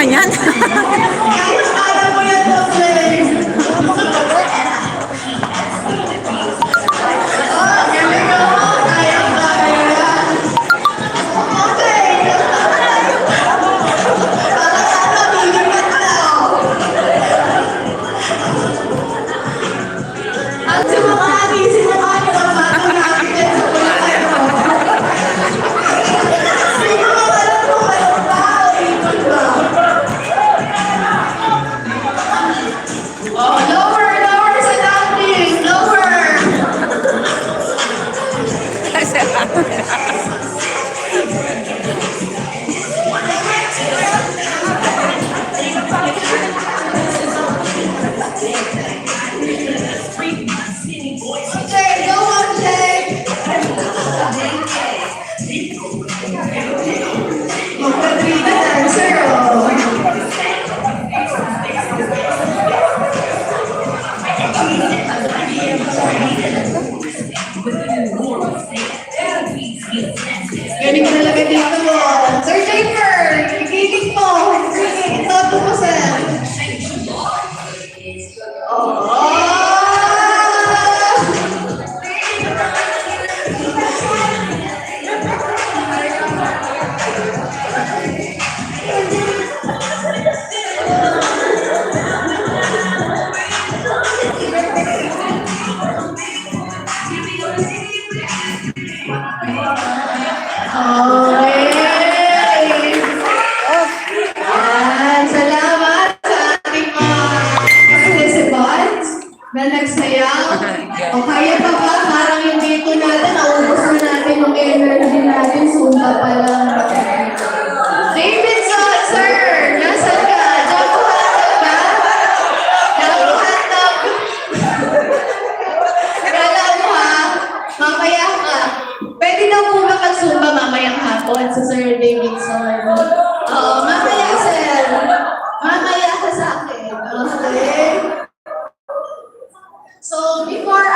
naman yan. Kaya mo yan, Jose. Galing ka talaga dito mo. Sir Jamer, ikilig mo. Sige, ito mo, sir. Salamat sa ating mga participants na nagsayaw. O kaya pa ba, parang yung dito natin, naubos na natin yung energy natin, sumpa pa lang. Davidson, sir! Nasaan ka? Jabuhatag ba? Jabuhatag! Kala mo ha, mamaya ka. Pwede daw po ba mag-sumba mamayang hapon sa Sir Davidson? Oo, mamaya sir. Mamaya ka sa akin. Okay? So, before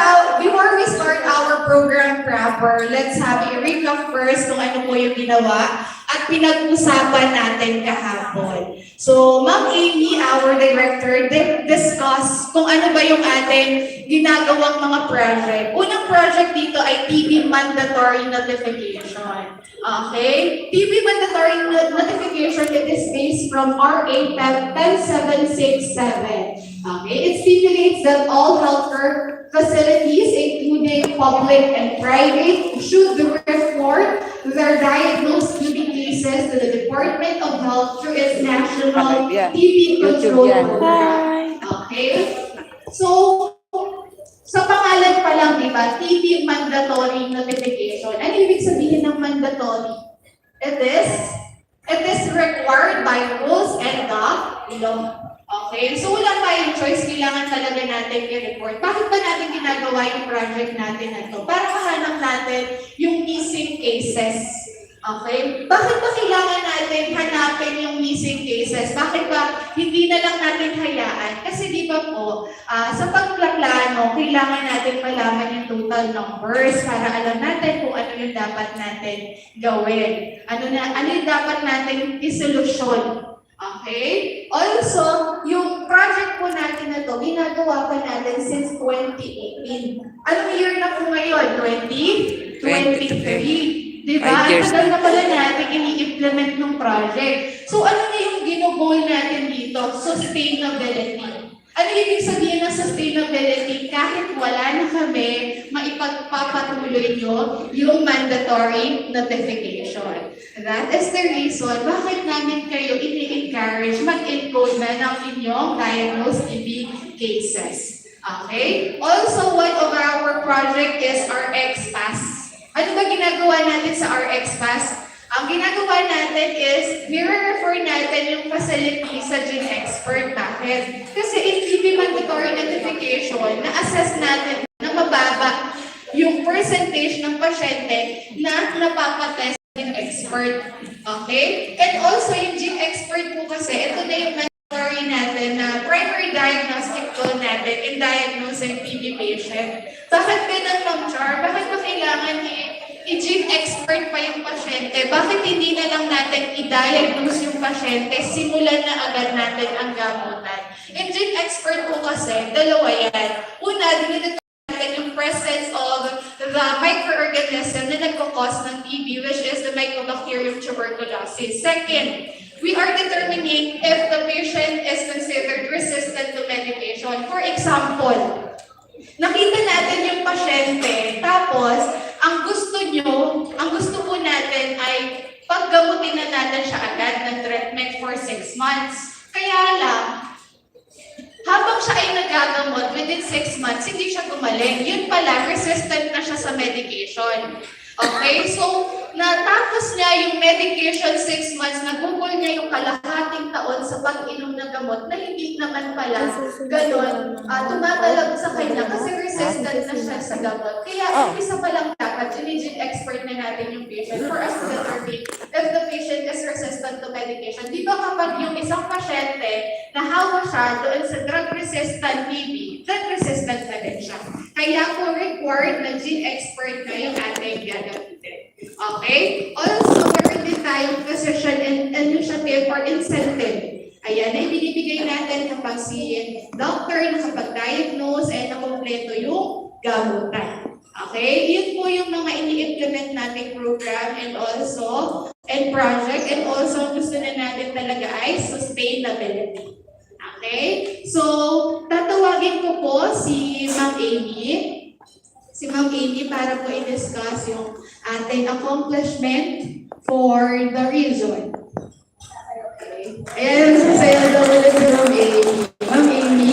we start our program proper, let's have a recap first kung ano po yung ginawa at pinag-usapan natin kahapon. So, Ma'am Amy, our director, discuss kung ano ba yung ating ginagawang mga project. Unang project dito ay TV mandatory notification. Okay? TV mandatory notification, it is based from RA 10767. Okay, it stipulates that all healthcare facilities, including public and private, should report their diagnosed TB cases to the Department of Health through its national TB control program. Okay, so sa pangalan pa lang, di ba, TB mandatory notification. Ano ibig sabihin ng mandatory? It is required by rules and law. Okay, so wala tayong choice, kailangan talaga natin i-report. Bakit ba natin ginagawa yung project natin na ito? Para mahanap natin yung missing cases. Okay? Bakit ba kailangan natin hanapin yung missing cases? Bakit ba hindi na lang natin hayaan? Kasi di ba po, sa pagplaplano, kailangan natin malaman yung total numbers para alam natin kung ano yung dapat natin gawin. Ano yung dapat natin isolusyon. Okay? Also, yung project po natin na to, ginagawa pa natin since 2018. Anong year na po ngayon? 2023. Diba? Ang tagal na pala natin ini-implement ng project. So, ano na yung ginugol natin dito? Sustainability. Ano ibig sabihin ng sustainability? Kahit wala na kami, maipagpapatuloy nyo yung mandatory notification. That is the reason bakit namin kayo ini-encourage mag-encode na ng inyong diagnosed TB cases. Okay? Also, one of our project is RX-Pass. Ano ba ginagawa natin sa RX-Pass? Ang ginagawa natin is, nire-refer natin yung facility sa GeneXpert. Bakit? Kasi in TB mandatory notification, na-assess natin na mababa yung percentage ng pasyente na napapatest GeneXpert. Okay? And also, yung GeneXpert po kasi, ito na yung mandatory natin na primary diagnostic tool natin in diagnosing TB patient. Bakit ganun, Ma'am Char? Bakit ba kailangan i-gene expert pa yung pasyente, bakit hindi na lang natin i-diagnose yung pasyente, simulan na agad natin ang gamutan? Yung gene expert po kasi, dalawa yan. Una, dinidetect natin yung presence of the microorganism na nagkakos ng TB, which is the Mycobacterium tuberculosis. Second, we are determining if the patient is considered resistant to medication. For example, nakita natin yung pasyente, tapos ang gusto po natin ay paggamutin na natin siya agad ng treatment for 6 months. Kaya lang, habang siya ay nagagamot within 6 months, hindi siya gumaling. Yun pala, resistant na siya sa medication. Okay? So, natapos niya yung medication 6 months, nagugol niya yung kalahating taon sa pag-inom ng gamot na hindi naman pala ganon tumatalab sa kanya kasi resistant na siya sa gamot. Kaya isa pa lang dapat, gene expert na natin yung patient for us to determine if the patient is resistant to medication. Di ba kapag yung isang pasyente nahawa siya doon sa drug-resistant TB, drug-resistant na din siya. Kaya po required na gene expert na yung ating gagamitin. Okay? Also, meron din tayong physician initiative or incentive. Ayan, ay binibigay natin kapag si doctor nakapag-diagnose ay nakompleto yung gamutan. Okay? Yun po yung mga ini-implement nating program and project and also gusto na natin talaga ay sustainability. Okay? So, tatawagin ko po si Ma'am Amy. Si Ma'am Amy para po i-discuss yung ating accomplishment for the region. Okay. Ayan, sasaya daw ulit si Ma'am Amy. Ma'am Amy.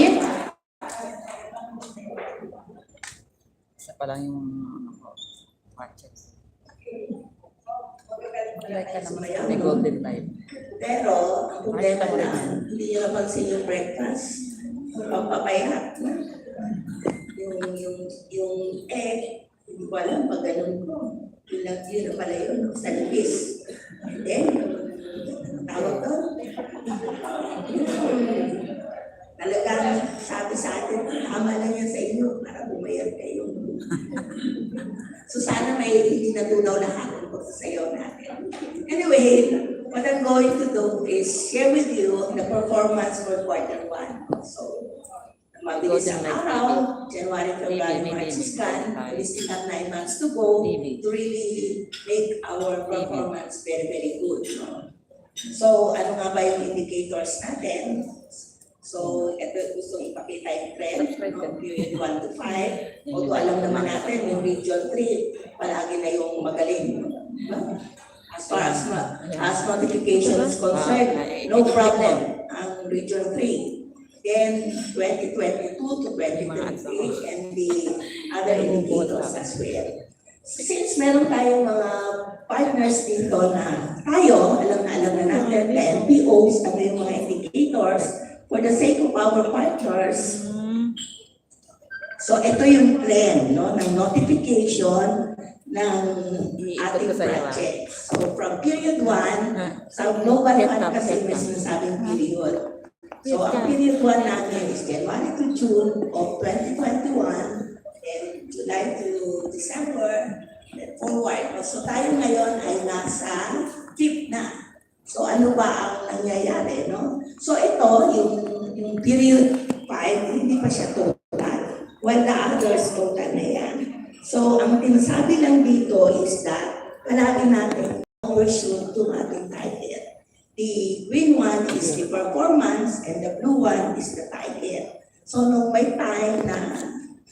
Isa pa lang yung matches. Like ka naman may golden time. Pero, ang problema na, hindi nyo napansin yung breakfast. Pampapayat na. Yung egg, hindi ko alam pag ganun ko. Yun na pala yun, sa lipis. And then, tawag ko. Talagang sabi sa atin, tama lang yan sa inyo para bumayag kayo. So sana may hindi natunaw lahat ng pagsasayaw natin. Anyway, what I'm going to do is share with you the performance for quarter 1. So, mabilis ang araw, January, February, March, scan, we still have 9 months to go to really make our performance very, very good. No? So, ano nga ba yung indicators natin? So, ito gusto ipakita yung trend, no? Period 1 to 5. Although alam naman natin, yung region 3, palagi na yung magaling. No? As far as notification is concerned, no problem ang region 3. Then 2022 to 2023 and the other indicators as well. Since meron tayong mga partners dito na tayo, alam na natin, the NPOs, ano yung mga indicators, for the sake of our partners, so ito yung trend no, ng notification ng ating project. So from period 1, sa global fund kasi may sinasabing period. So, ang period 1 natin is January to June of 2021 and July to December and forward. So, tayo ngayon ay nasa 5th na. So, ano ba ang nangyayari, no? So, ito, yung period 5, hindi pa siya total. While the others, total na yan. So, ang tinasabi lang dito is that palagi natin overshoot itong ating target. The green one is the performance and the blue one is the target. So nung may time na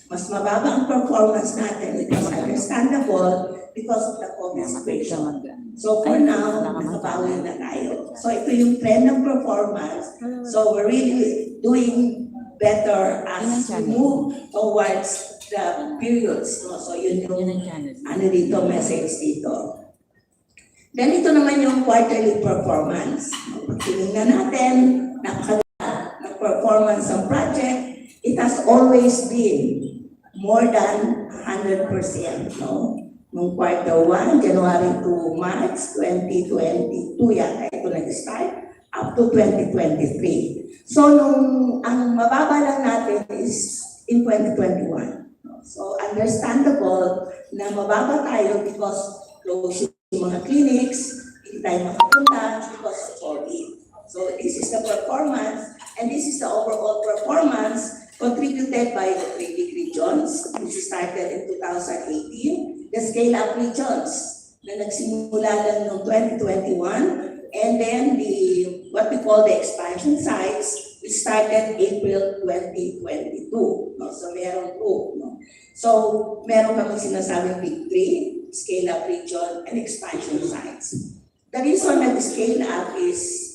mas mababa ang performance natin, it is understandable because of the COVID situation. So for now, nakabawi na tayo. So ito yung trend ng performance. So we're really doing better as we move towards the periods. No? So yun yung ano dito, message dito. Then ito naman yung quarterly performance. Tingnan natin, napakaganda ng performance ng project. It has always been more than 100%. No? Nung quarter 1, January to March 2022 yata ito nag-start, up to 2023. So ang mababa lang natin is in 2021. So understandable na mababa tayo because close yung mga clinics, hindi tayo makapunta because of COVID. So this is the performance, and this is the overall performance contributed by the 3 big regions, which started in 2018, the scale-up regions na nagsimula lang noong 2021, and then what we call the expansion sites, which started April 2022. No? So meron po. No? So meron kami sinasabing big 3, scale-up region, and expansion sites. The reason that the scale-up is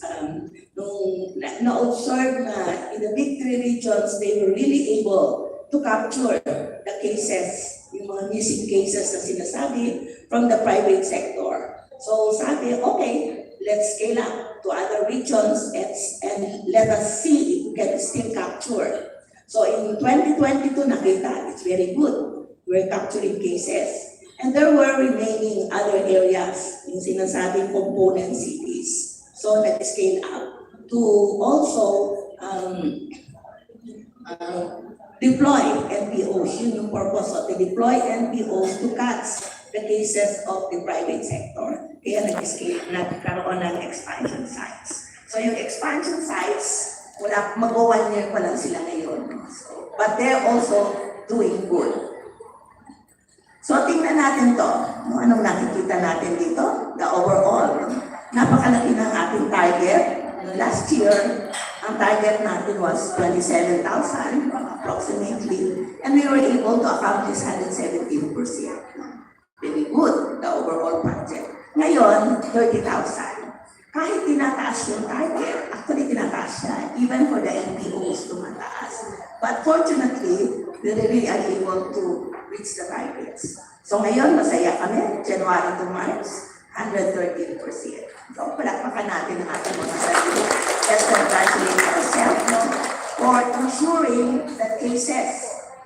nung na-observe na in the big 3 regions, they were really able to capture the cases, yung mga missing cases na sinasabi from the private sector. So sabi, okay, let's scale up to other regions and let us see if we can still capture. So in 2022, nakita, it's very good. We're capturing cases. And there were remaining other areas, yung sinasabing component cities. So nag-scale up to also deploy NPOs. Yun yung purpose of the deploy NPOs to catch the cases of the private sector. Kaya nag-scale, nagkaroon ng expansion sites. So yung expansion sites, mag-1 year pa lang sila ngayon. So, but they're also doing good. So tingnan natin to. No, anong nakikita natin dito? The overall. Napakalaki ng ating target. Last year, ang target natin was 27,000 approximately. And we were able to accomplish 117%. Very good, the overall budget. Ngayon, 30,000. Kahit tinataas yung target, actually tinataas siya, even for the NPOs tumataas. But fortunately, we really are able to reach the targets. So ngayon, masaya kami, January to March, 113%. So palakpakan natin ang ating mga sarili. Let's congratulate ourselves, no, for ensuring that cases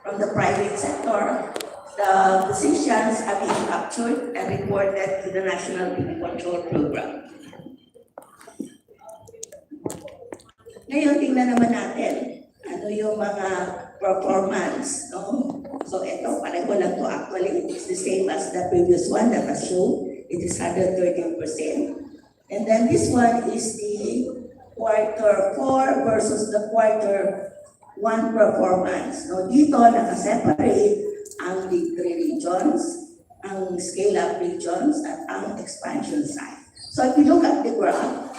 from the private sector, the physicians are being captured and reported to the National TB Control Program. Ngayon, tingnan naman natin ano yung mga performance, no? So ito, pareho lang to actually. It's the same as the previous one that was shown. It is 113%. And then this one is the quarter 4 versus the quarter 1 performance. No, dito nakaseparate ang big 3 regions, ang scale-up regions, at ang expansion site. So if you look at the graph,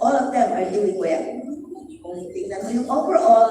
all of them are doing well. Kung tingnan mo yung overall,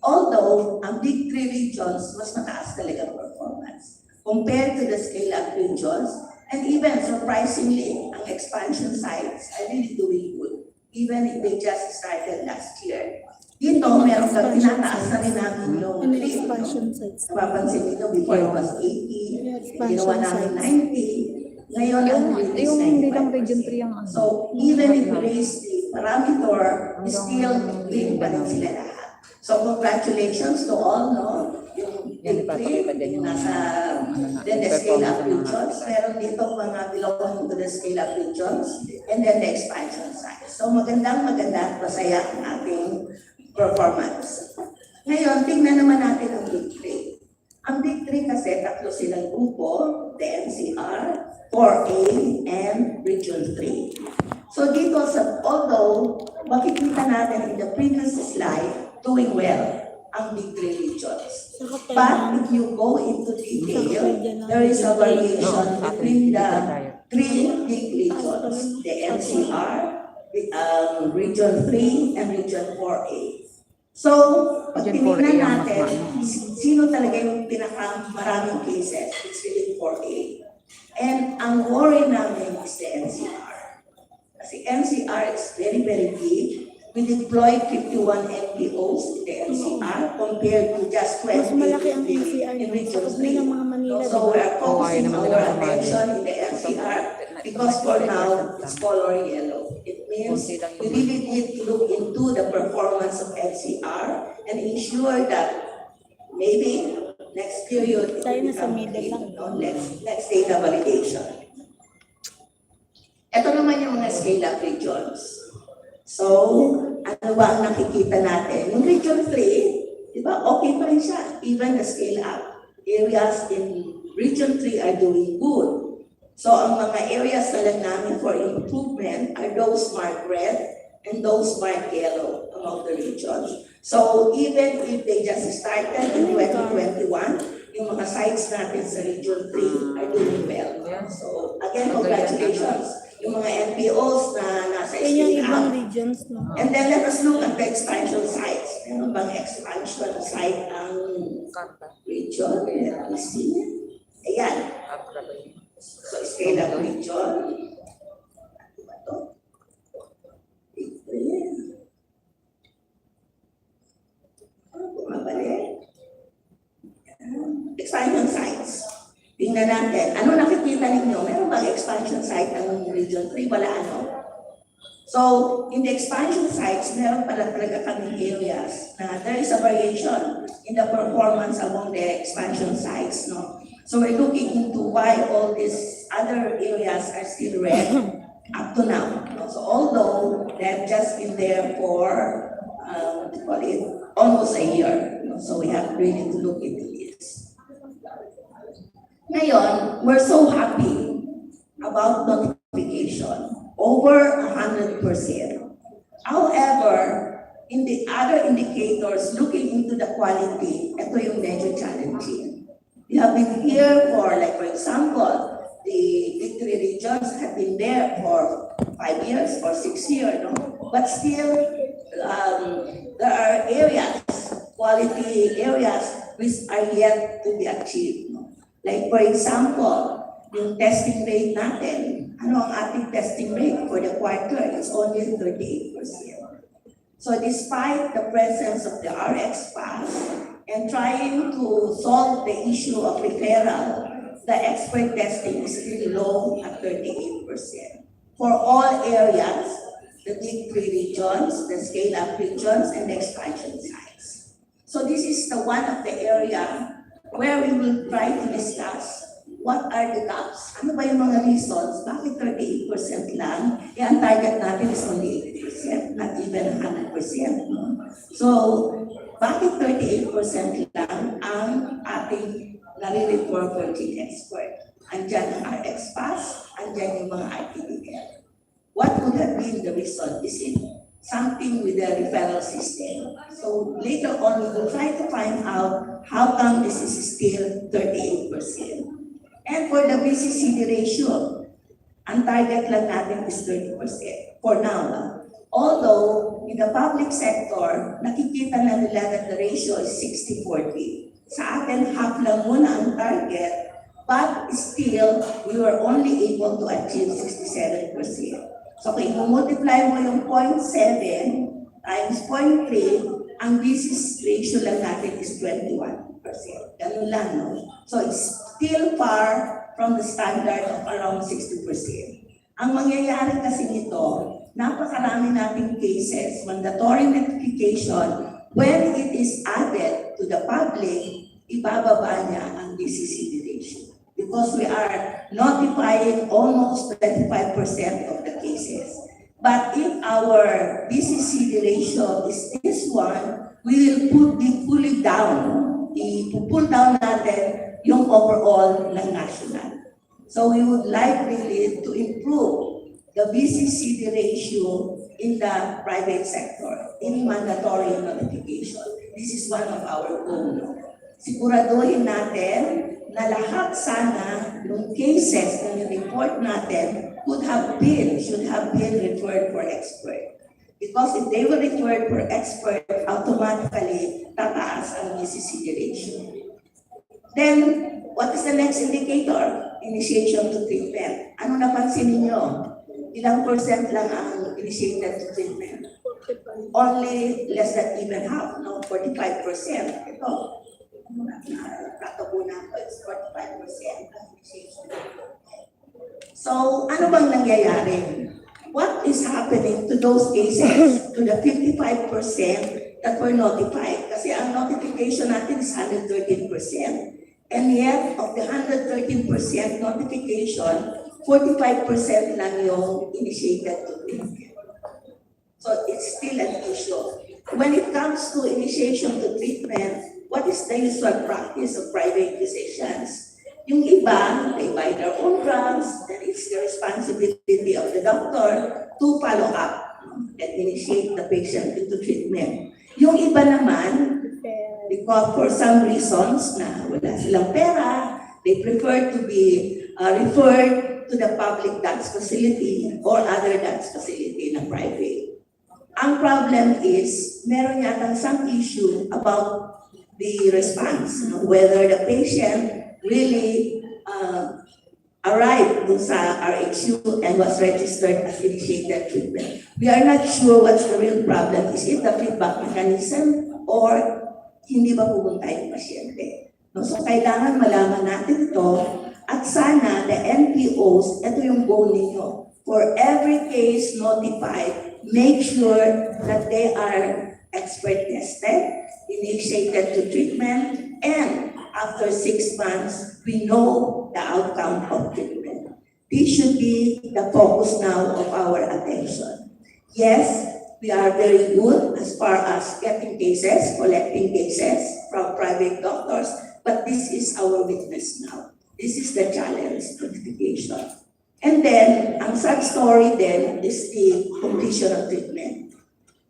although ang big 3 regions mas mataas talaga performance compared to the scale-up regions, and even surprisingly, ang expansion sites are really doing good, even if they just started last year. Dito, meron kang tinataas na rin namin yung rate, no? Napapansin nito, before it was 80, ginawa namin 90, ngayon ang rate is 95%. So, even if we raise the parameter, still doing pa rin sila lahat. So, congratulations to all, no? Yung big three, nasa the scale-up regions, meron dito mga belonging to the scale-up regions, and then the expansion side. So, maganda at masaya ang ating performance. Ngayon, tingnan naman natin ang big three. Ang big three kasi, tatlo silang grupo, the NCR, 4A, and Region 3. So dito, although makikita natin in the previous slide, doing well ang big three regions. But if you go into detail, there is a variation between the 3 big regions, the NCR, Region 3, and Region 4A. So, pag tinignan natin, sino talaga yung pinakamaraming cases? It's really 4A. And ang worry namin is the NCR. Kasi NCR is very, very big. We deployed 51 NPOs in the NCR compared to just 20 in Region 3. So we are focusing our attention in the NCR because for now, it's color yellow. It means we really need to look into the performance of NCR and ensure that maybe next period, it will become clean. Next data validation. Ito naman yung mga scale-up regions. So, ano ba ang nakikita natin? Yung Region 3, di ba, okay pa rin siya, even the scale-up. areas in Region 3 are doing good. So ang mga areas na lang namin for improvement are those marked red and those marked yellow among the regions. So even if they just started in 2021, yung mga sites natin sa Region 3 are doing well. So again, congratulations. Yung mga NPOs na nasa Yun yung SPA. ibang regions, no? And then let us look at the expansion sites. Meron bang expansion site ang Karta. region? Let me see. Ayan. Karta ba yun? So, scale up region. Ano ba to? Ayan. Bumabalik. Ayan. Expansion sites. Tingnan natin. Ano nakikita ninyo? Meron bang expansion site ang Region 3? Wala ano? So, in the expansion sites, meron pala talaga kaming areas na there is a variation in the performance among the expansion sites, no? So, we're looking into why all these other areas are still red up to now. No? So, although they've just been there for, what do you call it, almost a year. No? So, we have really to look into this. Ngayon, we're so happy about notification. Over 100%. However, in the other indicators, looking into the quality, ito yung medyo challenging. We have been here for, like for example, the victory regions have been there for 5 years or 6 years, no? But still, there are areas, quality areas, which are yet to be achieved. No? Like for example, yung testing rate natin, ano ang ating testing rate for the quarter? It's only 38%. So despite the presence of the RX pass and trying to solve the issue of referral, the expert testing is still low at 38%. For all areas, the big 3 regions, the scale-up regions, and the expansion sites. So this is the one of the area where we will try to discuss what are the gaps? Ano ba yung mga reasons? Bakit 38% lang? Eh, ang target natin is only 80%, not even 100%. No? So, bakit 38% lang ang ating nare-refer for chief expert? Andyan ang RX Pass, andyan yung mga RTDL. What would have been the reason? Is it something with the referral system? So, later on, we will try to find out how come this is still 38%. And for the BCCD ratio, ang target lang natin is 30% for now. Although, in the public sector, nakikita na nila that the ratio is 60-40. Sa atin, half lang muna ang target, but still, we were only able to achieve 67%. So, kung i-multiply mo yung 0.7 times 0.3, ang BCC ratio lang natin is 21%. Ganun lang, no? So, it's still far from the standard of around 60%. Ang mangyayari kasi nito, napakarami nating cases, mandatory notification, when it is added to the public, ibababa niya ang BCCD ratio. Because we are notifying almost 25% of the cases. But if our BCCD ratio is this one, we will pull it down. I-pull down natin yung overall ng national. So we would like really to improve the BCCD ratio in the private sector, in mandatory notification. This is one of our goals. Siguraduhin natin na lahat sana yung cases na report natin should have been referred for expert. Because if they were referred for expert, automatically tataas ang BCCD ratio. Then, what is the next indicator? Initiation to treatment. Ano napansin ninyo? Ilang percent lang ang initiated to treatment? Only less than even half, no? 45%. Ito. Nakatabo na ako, it's 45% ang initiation to treatment. So, ano bang nangyayari? What is happening to those cases, to the 55% that were notified? Kasi ang notification natin is 113%. And yet, of the 113% notification, 45% lang yung initiated to treatment. So it's still an issue. When it comes to initiation to treatment, what is the usual practice of private physicians? Yung iba, they buy their own drugs, then it's the responsibility of the doctor to follow up and initiate the patient into treatment. Yung iba naman, because for some reasons na wala silang pera, they prefer to be referred to the public dance facility or other dance facility na private. Ang problem is, meron yatang some issue about the response, whether the patient really arrived dun sa RHU and was registered as initiated treatment. We are not sure what's the real problem. Is it the feedback mechanism or hindi ba pupunta yung pasyente? No? So kailangan malaman natin ito at sana the NPOs, ito yung goal ninyo. For every case notified, make sure that they are expert tested, initiated to treatment, and after 6 months, we know the outcome of treatment. This should be the focus now of our attention. Yes, we are very good as far as getting cases, collecting cases from private doctors, but this is our weakness now. This is the challenge, notification. And then, ang sad story then is the completion of treatment.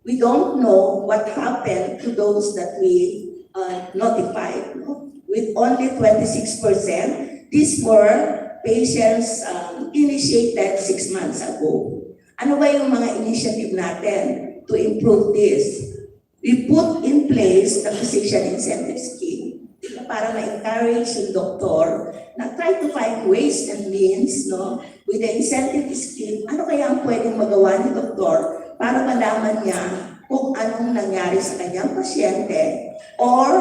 We don't know what happened to those that we notified. No? With only 26%, these were patients initiated 6 months ago. Ano ba yung mga initiative natin to improve this? We put in place the physician incentive scheme para ma-encourage yung doktor na try to find ways and means, no, with the incentive scheme, ano kaya ang pwedeng magawa ni doktor para malaman niya kung anong nangyari sa kanyang pasyente, or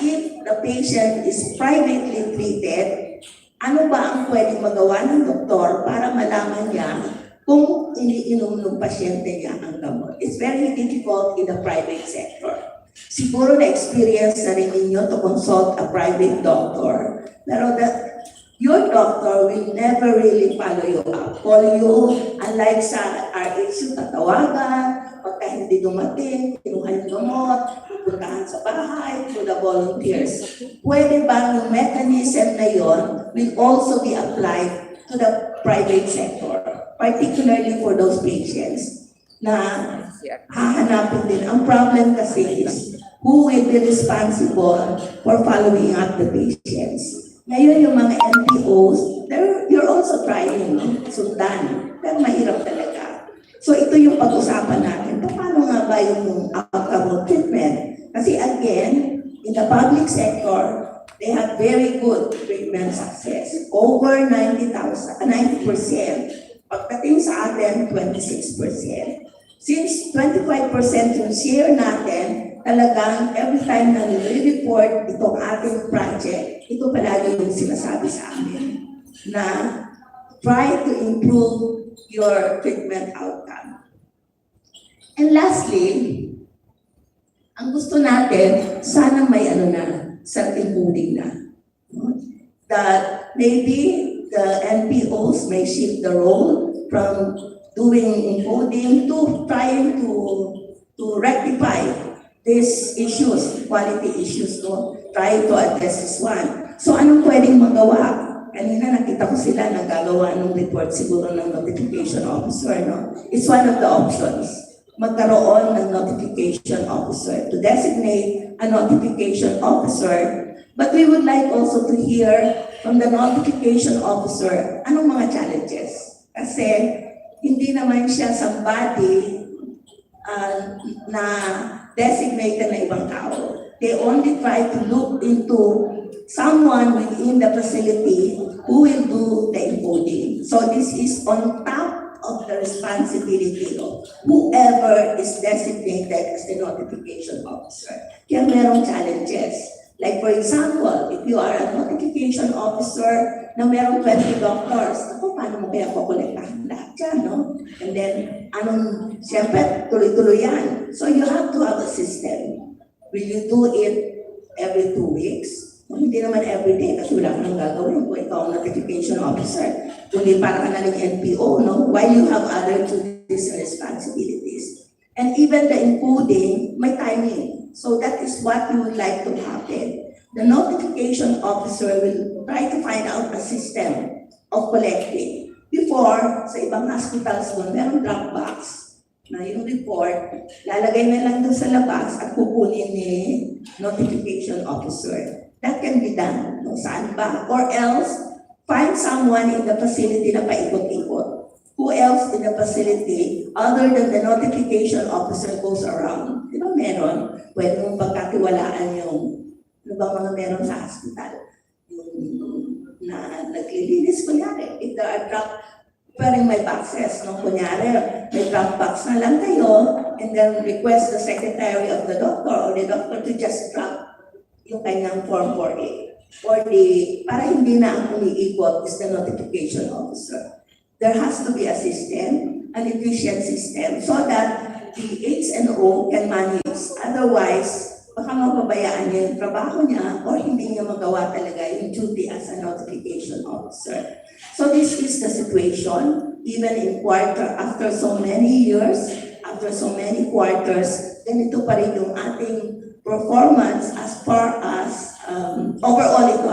if the patient is privately treated, ano ba ang pwedeng magawa ng doktor para malaman niya kung iniinom ng pasyente niya ang gamot. It's very difficult in the private sector. Siguro na-experience na rin ninyo to consult a private doctor, pero your doctor will never really follow you up. Call you, unlike sa RHU, tatawagan, pagka hindi dumating, kinuha yung gamot, pupuntahan sa bahay, to the volunteers. Pwede ba yung mechanism na yon will also be applied to the private sector, particularly for those patients na hahanapin din. Ang problem kasi is, who will be responsible for following up the patients? Ngayon yung mga NPOs, you're also trying, sundan, pero mahirap talaga. So ito yung pag-usapan natin. Paano nga ba yung outcome of treatment? Kasi again, in the public sector, they have very good treatment success. Over 90%. Pagdating sa atin, 26%. Since 25% yung share natin, talagang every time na nire-report itong ating project, ito palagi yung sinasabi sa amin na try to improve your treatment outcome. And lastly, ang gusto natin, sana may self-encoding na. That maybe the NPOs may shift the role from doing encoding to trying to rectify these issues, quality issues, no? Try to address this one. So anong pwedeng magawa? Kanina nakita ko sila nagagawa ng report siguro ng notification officer, no? It's one of the options. Magkaroon ng notification officer to designate a notification officer. But we would like also to hear from the notification officer anong mga challenges. Kasi hindi naman siya somebody na designated na ibang tao. They only try to look into someone within the facility who will do the encoding. So this is on top of the responsibility of whoever is designated as the notification officer. Kaya merong challenges. Like for example, if you are a notification officer na merong 20 doctors, ako, paano mo kaya kukolektahan lahat dyan, no? And then, siyempre, tuloy-tuloy yan. So you have to have a system. Will you do it every 2 weeks? No, hindi naman every day kasi wala ka nang gagawin kung ikaw ang notification officer. Kundi para ka na ng NPO, no? While you have other duties and responsibilities. And even the encoding, may timing. So that is what we would like to happen. The notification officer will try to find out a system of collecting. Before, sa ibang hospitals doon, merong drop box na yung report, lalagay na lang doon sa labas at kukunin ni notification officer. That can be done. No, saan ba? Or else, find someone in the facility na paikot-ikot. Who else in the facility, other than the notification officer, goes around? Di ba meron? Pwede mong pagkatiwalaan yung ano ba mga meron sa hospital? Yung na naglilinis, kunyari. If there are drop, pwedeng may boxes, no? Kunyari, may drop box na lang kayo, and then request the secretary of the doctor or the doctor to just drop yung kanyang form 4A. Para hindi na ang umiikot is the notification officer. There has to be a system, an efficient system, so that the H&O can manage. Otherwise, baka mapabayaan niya yung trabaho niya or hindi niya magawa talaga yung duty as a notification officer. So this is the situation, even in after so many years, after so many quarters, ganito pa rin yung ating performance as far as overall ito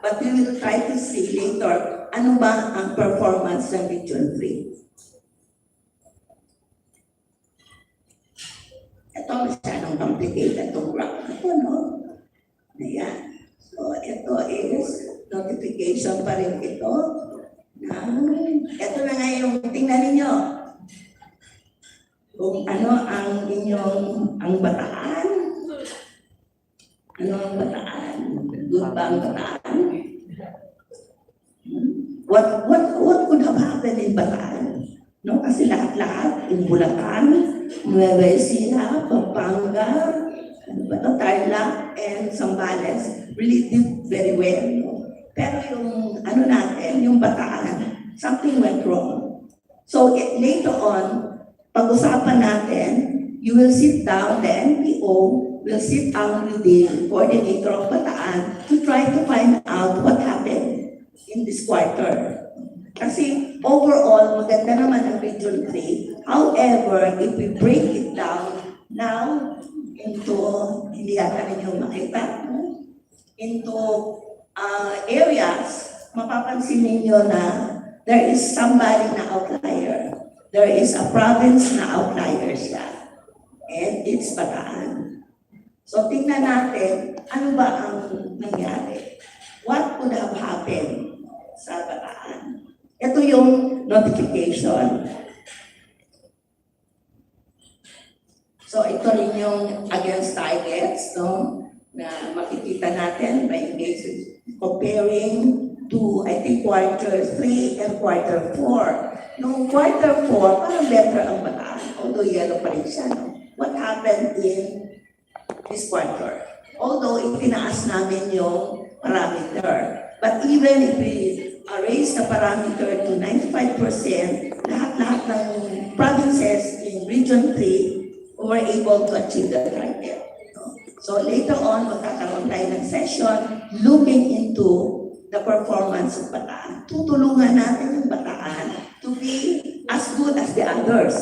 but we will try to see later ano ba ang performance ng Region 3. Ito masyadong complicated itong graph na ito, no? Ayan. So, ito is notification pa rin ito. Ito na nga yung tingnan ninyo. Kung ano ang inyong bataan. Ano ang bataan? Good ba ang bataan? What could have happened in Bataan? No, kasi lahat-lahat, in Bulacan, Nueva Ecija, Pampanga, Tarlac, and Zambales really did very well. No? Pero yung natin, yung Bataan, something went wrong. So later on, pag-usapan natin, you will sit down, the NPO will sit down with the coordinator of Bataan to try to find out what happened in this quarter. Kasi overall, maganda naman ang Region 3. However, if we break it down now into, hindi yata ninyo makita, no? Into areas, mapapansin ninyo na there is somebody na outlier. There is a province na outlier siya. And it's Bataan. So tingnan natin, ano ba ang nangyari? What could have happened sa Bataan? Ito yung notification. So ito rin yung against targets, no? Na makikita natin by engagement comparing to, I think, quarter 3 and quarter 4. Nung quarter 4, parang better ang Bataan, although yellow pa rin siya, no? What happened in this quarter? Although itinaas namin yung parameter. But even if we raise the parameter to 95%, lahat-lahat ng provinces in Region 3 were able to achieve the target. So later on, magkakaroon tayo ng session looking into the performance of Bataan. Tutulungan natin yung Bataan to be as good as the others.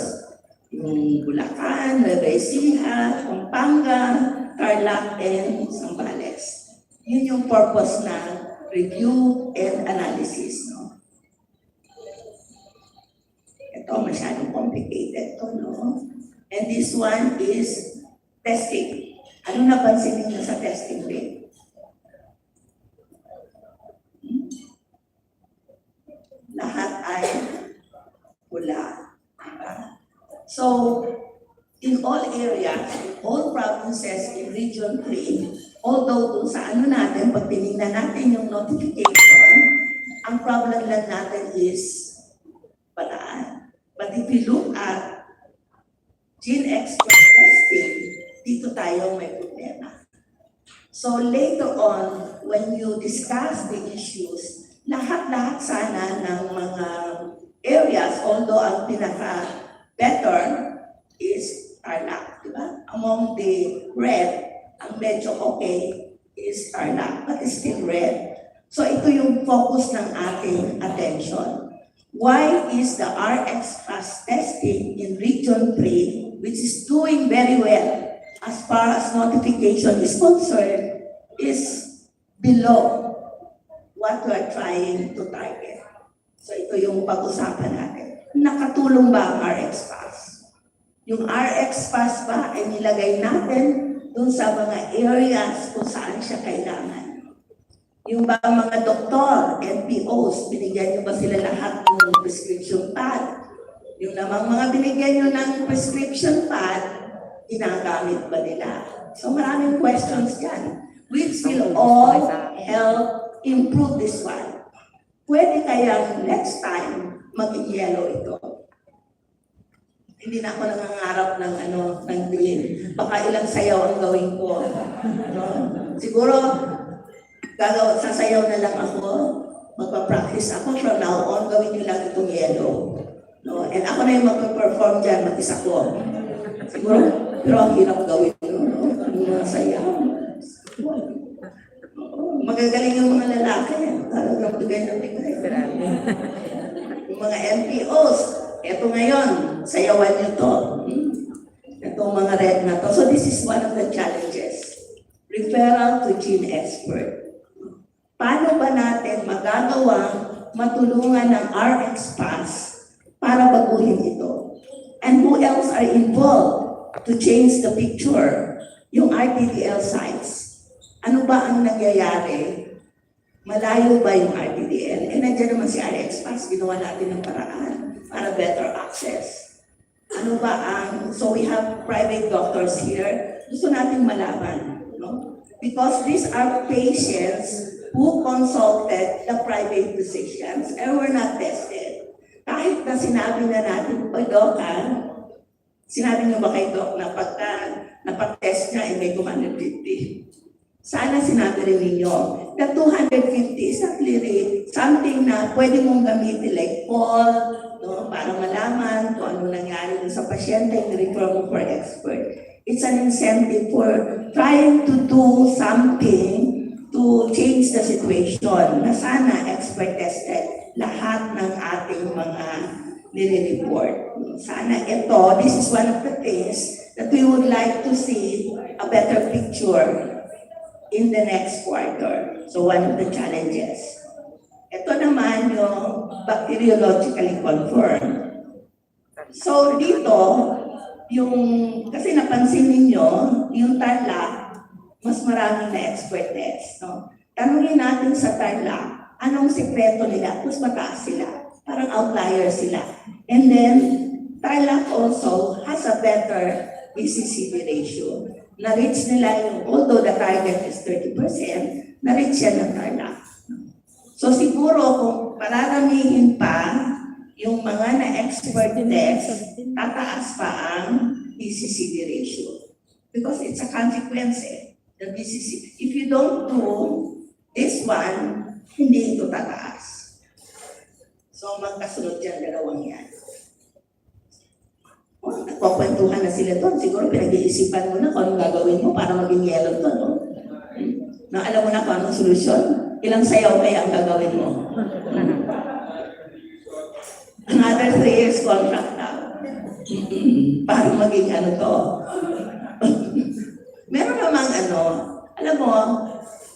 Yung Bulacan, Nueva Ecija, Pampanga, Tarlac, and Zambales. Yun yung purpose ng review and analysis, no? Ito, masyadong complicated to, no? And this one is testing. Ano napansin niyo sa testing rate? Lahat ay pula. So, in all areas, in all provinces in Region 3, although dun sa natin, pag tinignan natin yung notification, ang problem lang natin is Bataan. But if you look at gene expert testing, dito tayo may problema. So later on, when you discuss the issues, lahat-lahat sana ng mga areas, although ang pinaka-better is Tarlac, di ba? Among the red, ang medyo okay is Tarlac, but it's still red. So ito yung focus ng ating attention. Why is the RX fast testing in Region 3 which is doing very well as far as notification is concerned, is below what we are trying to target. So ito yung pag-usapan natin. Nakatulong ba ang RX Pass? Yung RX Pass ba ay nilagay natin dun sa mga areas kung saan siya kailangan? Yung ba mga doktor, NPOs, binigyan nyo ba sila lahat ng prescription pad? Yung namang mga binigyan nyo ng prescription pad, ginagamit ba nila? So maraming questions yan, which will all help improve this one. Pwede kayang next time maging yellow ito. Hindi na ako nangangarap ng green. Baka ilang sayaw ang gawin ko. No? Siguro, sasayaw na lang ako. Magpa-practice ako from now on, gawin niyo lang itong yellow. No? And ako na yung magpa-perform dyan, mag-isa ko. Siguro, pero ang hirap gawin yun. No? Ang mga sayaw. Magagaling yung mga lalaki. Talagang bigay na bigay. Yung mga NPOs, eto ngayon, sayawan nyo to. Itong mga red na to. So this is one of the challenges. Referral to gene expert. Paano ba natin magagawang matulungan ng RX Pass para baguhin ito? And who else are involved to change the picture? Yung RTDL sites. Ano ba ang nangyayari? Malayo ba yung RTDL? Eh, nandiyan naman si RX Pass, ginawa natin ng paraan para better access. Ano ba ang, so we have private doctors here, gusto natin malaman, no? Because these are patients who consulted the private physicians and were not tested. Kahit na sinabi na natin, oy Doc, sinabi niyo ba kay Doc na pagka napag-test niya, may 250? Sana sinabi rin ninyo na 250 is actually something na pwede mong gamitin like poll, no, para malaman kung ano nangyari sa pasyente, i-refer mo for expert. It's an incentive for trying to do something to change the situation na sana expert tested lahat ng ating mga nire-report. Sana ito, this is one of the things that we would like to see a better picture in the next quarter. So one of the challenges. Ito naman yung bacteriologically confirmed. So dito, kasi napansin ninyo, yung Tarlac, mas maraming na expert test. No? Tanungin natin sa Tarlac, anong sekreto nila? Mas mataas sila. Parang outlier sila. And then, Tarlac also has a better BCCD ratio. Na-reach nila yung, although the target is 30%, na-reach yan ng Tarlac. So siguro kung pararamihin pa yung mga na-expert test, tataas pa ang BCCD ratio. Because it's a consequence the BCC. If you don't do this one, hindi ito tataas. So magkasunod yan, dalawang yan. Nagpapwentuhan na sila doon. Siguro pinag-iisipan mo na kung anong gagawin mo para maging yellow to, no? Na alam mo na kung anong solusyon. Ilang sayaw kaya ang gagawin mo? Another 3 years contract na. Para maging ano to. Meron namang alam mo,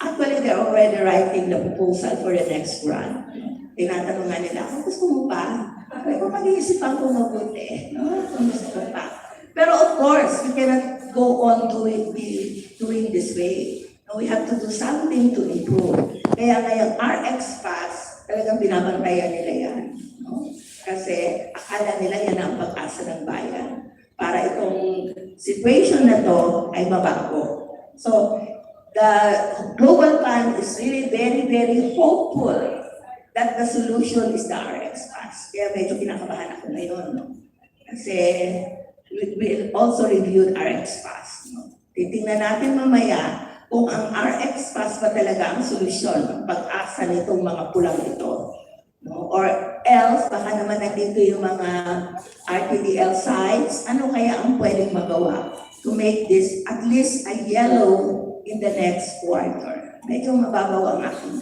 actually they're already writing the proposal for the next grant. Tinatanong nga nila, gusto mo pa? Ay, kung mag-iisipan ko mabuti, no? Kung gusto ko pa. Pero of course, we cannot go on doing this way. No, we have to do something to improve. Kaya ngayong RX Pass, talagang binabantayan nila yan. No? Kasi akala nila yan ang pag-asa ng bayan. Para itong situation na to ay mabago. So, the Global Fund is really very, very hopeful that the solution is the RX Pass. Kaya medyo kinakabahan ako ngayon. No? Kasi we also reviewed RX Pass. No? Titingnan natin mamaya kung ang RX Pass pa talaga ang solusyon, ang pag-asa nitong mga pulang ito. No? Or else, baka naman nandito yung mga RTDL sites, ano kaya ang pwedeng magawa to make this at least a yellow in the next quarter. Medyo mababaw ang aking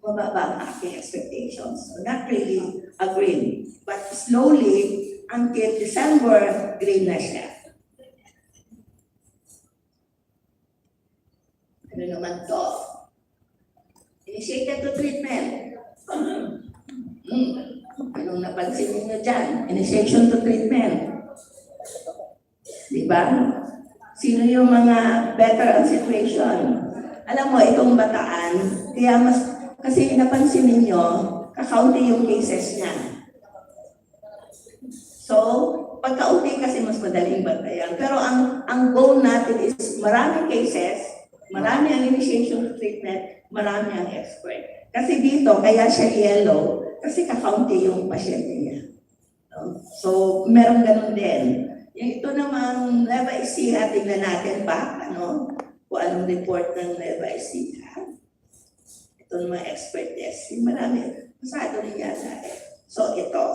mababa ang aking expectations. So not really a green, but slowly until December, green na siya. Ano naman to? Initiated to treatment. Anong napansin niyo dyan? Initiation to treatment. Di ba? Sino yung mga better ang situation? Alam mo, itong bataan, kaya kasi napansin ninyo, kakaunti yung cases niya. So, pagkaunti kasi mas madaling bantayan. Pero ang goal natin is maraming cases, marami ang initiation to treatment, marami ang expert. Kasi dito, kaya siya yellow, kasi kakaunti yung pasyente niya. No? So, meron ganun din. Yung ito namang Nueva Ecija, tingnan natin ba, kung anong report ng Nueva Ecija. Ito naman expert testing, marami. Masado rin yata eh. So, ito.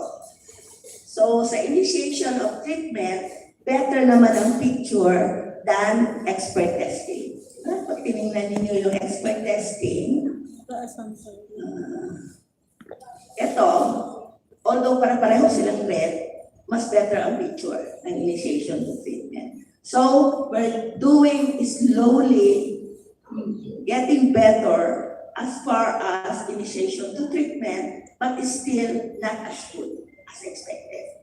So, sa initiation of treatment, better naman ang picture than expert testing. Pag tinignan ninyo yung expert testing, ito, although para-pareho silang red, mas better ang picture ng initiation to treatment. So, we're doing slowly getting better as far as initiation to treatment, but still not as good as expected.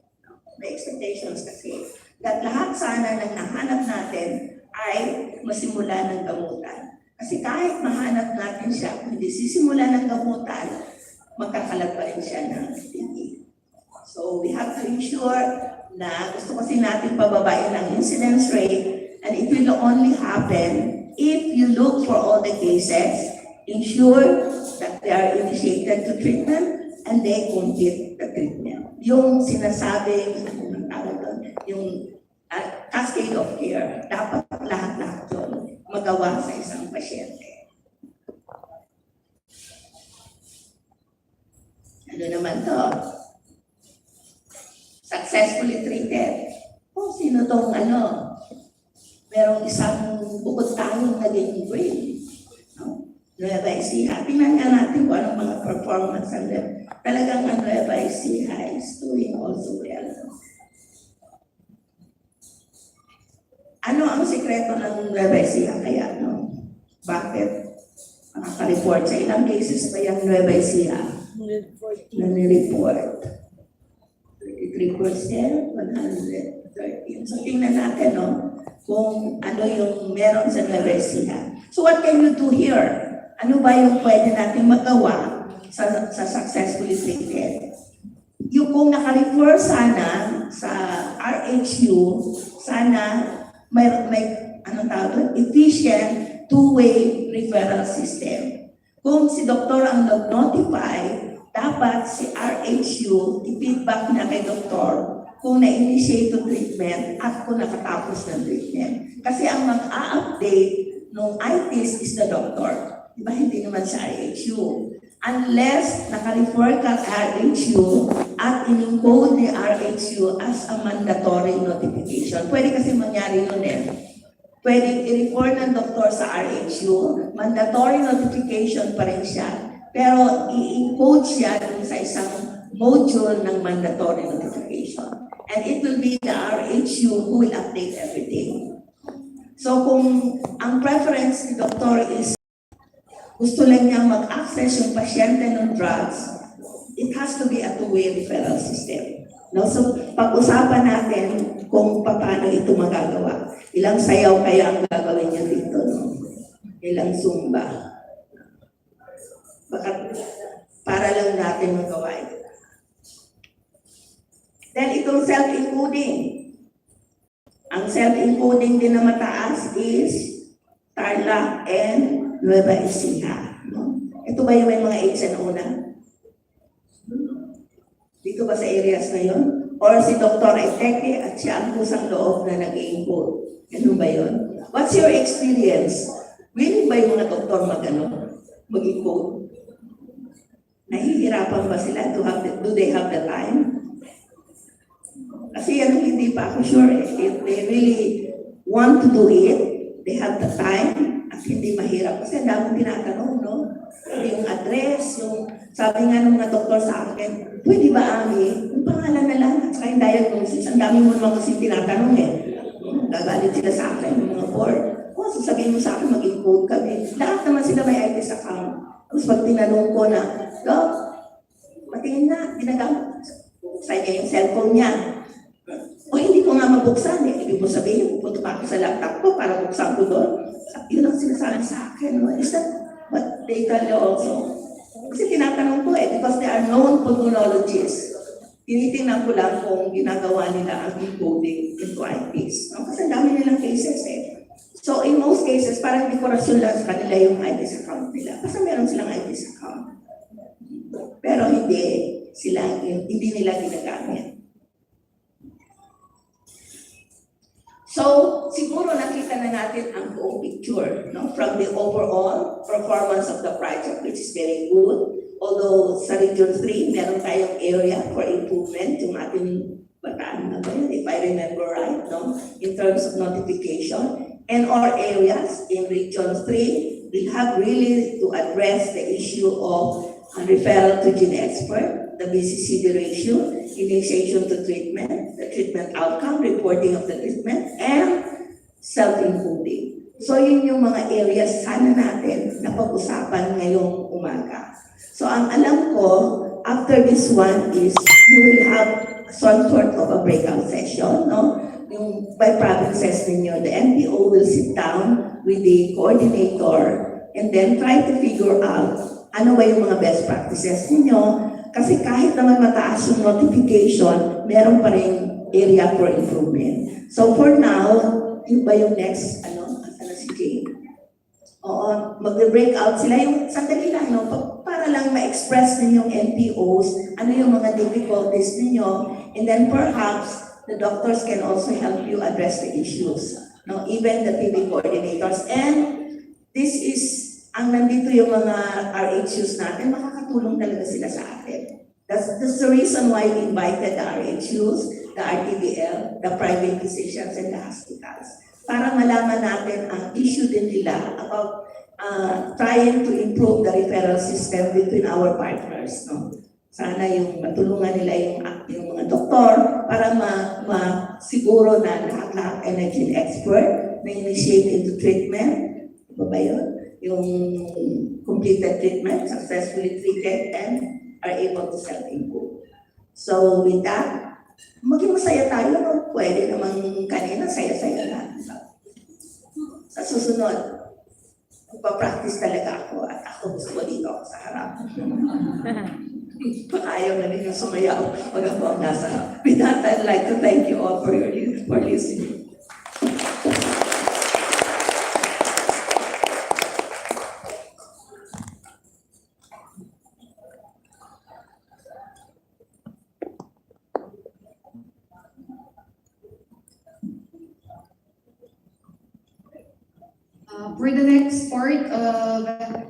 May expectations kasi that lahat sana ng nahanap natin ay masimula ng gamutan. Kasi kahit mahanap natin siya, kung hindi sisimula ng gamutan, magkakalat pa rin siya ng TB. So we have to ensure na gusto kasi natin pababain ang incidence rate, and it will only happen if you look for all the cases, ensure that they are initiated to treatment, and they complete the treatment. Yung sinasabing, yung cascade of care, dapat lahat-lahat yun magawa sa isang pasyente. Ano naman to? Successfully treated. Sino tong merong isang bukod tanging naging brain. Nueva Ecija. Tingnan nga natin kung anong mga performance ang talagang ang Nueva Ecija is doing also well. Ano ang sikreto ng Nueva Ecija kaya? Bakit? Nakaka-report sa ilang cases pa yung Nueva Ecija na nireport. 33%, 113. So tingnan natin kung ano yung meron sa Nueva Ecija. So what can you do here? Ano ba yung pwede natin magawa sa successfully treated? Yung kung naka-refer sana sa RHU, sana may efficient two-way referral system. Kung si doktor ang nag-notify, dapat si RHU i-feedback na kay doktor kung na-initiate yung treatment at kung nakatapos ng treatment. Kasi ang mag-a-update nung ITIS is the doctor. Diba hindi naman sa RHU. Unless naka-refer ka RHU at in-encode ni RHU as a mandatory notification. Pwede kasi mangyari yun Pwede i-refer ng doktor sa RHU, mandatory notification pa rin siya. Pero i-encode siya dun sa isang module ng mandatory notification. And it will be the RHU who will update everything. So kung ang preference ni doktor is gusto lang niyang mag-access yung pasyente ng drugs, it has to be a two-way referral system. So pag-usapan natin kung paano ito magagawa. Ilang sayaw kaya ang gagawin niyo dito? Ilang zumba? Baka para lang natin magawa ito. Then itong self-encoding. Ang self-encoding din na mataas is Tarlac and Nueva Ecija. Ito ba yung may mga AIDS na una? Dito ba sa areas na yun? Or si Dr. Eteke at siya ang kusang loob na nag-encode? Ano ba yun? What's your experience? Willing ba yung mga doktor mag-encode? Nahihirapan ba sila? Do they have the time? Kasi hindi pa ako sure if they really want to do it, they have the time, at hindi mahirap. Kasi ang daming tinatanong, yung address, yung sabi nga ng mga doktor sa akin, pwede ba yung pangalan na lang, at saka yung diagnosis, ang dami mo naman kasi tinatanong Gagalit sila sa akin, yung mga board. sasabihin mo sa akin, mag-encode kami. Lahat naman sila may ITS account. Tapos pag tinanong ko na, Doc, matingin na, ginagamit. Buksan niya yung cellphone niya. O hindi ko nga mabuksan eh. Ibig mo sabihin, pupunta pa ako sa laptop ko para buksan ko doon. Yun ang sinasabi sa akin. No? Is that what they tell you also? Kasi tinatanong ko eh, because they are known pulmonologists. Tinitingnan ko lang kung ginagawa nila ang encoding into IPs. No? Kasi ang dami nilang cases eh. So in most cases, parang dekorasyon lang sa kanila yung IPs account nila. Kasi meron silang IPs account. Pero hindi nila ginagamit. So, siguro nakita na natin ang buong picture, no? From the overall performance of the project, which is very good. Although sa Region 3, meron tayong area for improvement, yung ating bataan na ba yun, if I remember right, no? In terms of notification. And our areas in Region 3, we have really to address the issue of referral to gene expert, the BCCD ratio, initiation to treatment, the treatment outcome, reporting of the treatment, and self-including. So yun yung mga areas sana natin na pag-usapan ngayong umaga. So ang alam ko, after this one is you will have some sort of a breakout session, no? Yung by provinces ninyo, the NPO will sit down with the coordinator and then try to figure out ano ba yung mga best practices ninyo. Kasi kahit naman mataas yung notification, meron pa rin area for improvement. So for now, yung ba yung next, ano si Jane? Oo, mag-breakout sila yung sandali lang, no? Para lang ma-express ninyong NPOs, ano yung mga difficulties ninyo, and then perhaps the doctors can also help you address the issues, no? Even the PB coordinators. And this is, ang nandito yung mga RHUs natin, makakatulong talaga sila sa atin. That's the reason why we invited the RHUs, the RTBL, the private physicians, and the hospitals. Para malaman natin ang issue din nila about trying to improve the referral system between our partners. No? Sana yung matulungan nila yung mga doktor para siguro na lahat-lahat ay naging expert na initiate into treatment. Ano ba yun? Yung completed treatment, successfully treated, and are able to self-improve. So with that, maging masaya tayo, no? Pwede naman kanina, saya-saya na. Sa susunod, magpa-practice talaga ako at ako gusto ko dito ako sa harap. Baka ayaw na rin yung sumayaw pag ako ang nasa harap. With that, I'd like to thank you all for listening. For the next part of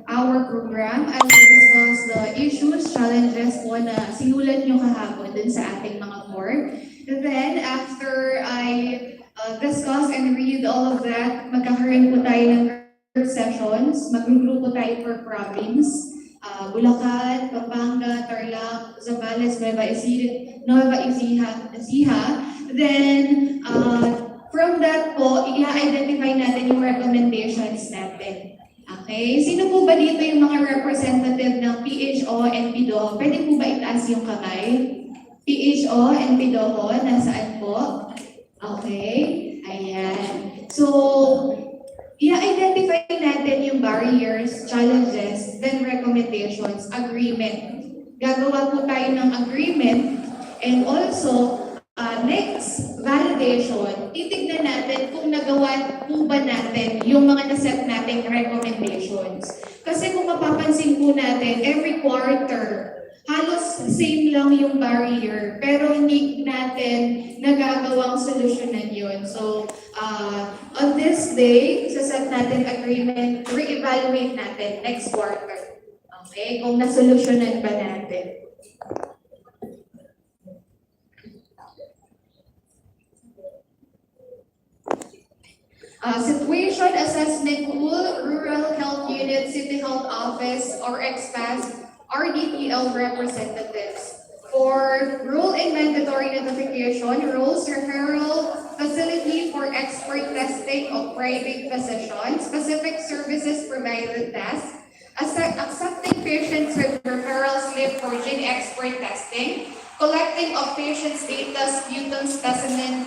our program, I will discuss the issues, challenges po na sinulat nyo kahapon dun sa ating mga board. And then, after I discuss and read all of that, magkakaroon po tayo ng group sessions. Mag-group po tayo per province. Bulacan, Pampanga, Tarlac, Zambales, Nueva Ecija. Then, from that po, i-identify natin yung recommendations natin. Okay? Sino po ba dito yung mga representative ng PHO and PDO? Pwede po ba itaas yung kamay? PHO and PDO, nasaan po? Okay? Ayan. So, i-identify natin yung barriers, challenges, then recommendations, agreement. Gagawa po tayo ng agreement, and also, next, validation, titignan natin kung nagawa po ba natin yung mga naset nating recommendations. Kasi kung mapapansin po natin, every quarter, halos same lang yung barrier, pero hindi natin nagagawang solusyonan yun. So, on this day, saset natin agreement, re-evaluate natin next quarter. Okay? Kung nasolusyonan ba natin. Situation Assessment Pool, Rural Health Unit, City Health Office, or XPAS, RDTL representatives. For rule and mandatory notification, rules, referral, facility for expert testing, testing of private physicians, specific services provided tests, accepting patients with referral slip for gene expert testing, collecting of patients' data, sputum specimen